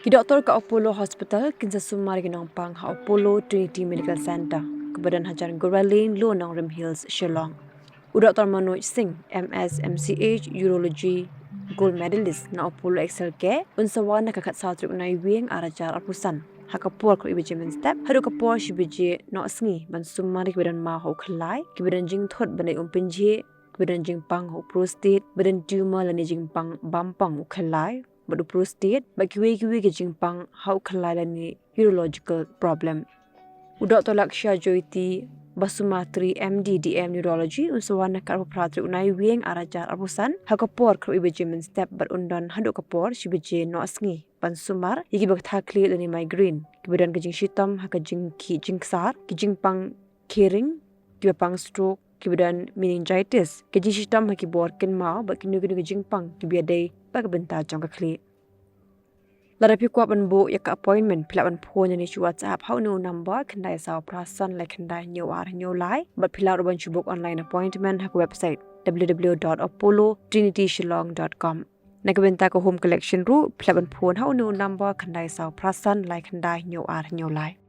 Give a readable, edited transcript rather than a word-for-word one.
Ki Doktor ka Apollo Hospital kinsa Sumar ginampang ha Apollo Trinity Medical Center kebadan hajar Goralin Lo Nang Rim Hills Shillong. Doktor Manoj Singh MS MCH Urology Gold Medalist na Apollo Excel ke unsawan na kakat sa truk na iwing arajar apusan. Hakapor ko ibije men step hadu kapor shibije no sngi ban Sumar kebadan ma ho Khyllai kebadan jing thot banai pinje kebadan jing pang ho prostate badan tumor lani jing pang bampang Khyllai badu prostate bagi we jing pang how Khyllai lani urological problem. Doktor Laksha Joyti Basumatri MD DM Neurology unsawana kar pratri unai wieng arajar apusan hakapor kru ibije men step berundan hadu kapor shibije no asngi ban Sumar yigi bakta clear lani migraine kemudian kejing shitam hakajing ki jingsar kijing pang kering pang stroke kemudian meningitis kejing shitam hakibor ken mau bakinu kejing pang kibiadai bagabentar jong clear Larapi kuat benbu ya ke appointment pila ban phone ni chu WhatsApp how no number kendai saw prasan like kendai nyolai but pila ban chu book online appointment hak website www.apollotrinityshillong.com nakabenta ko home collection ru pila ban phone how no number kendai saw prasan like kendai nyolai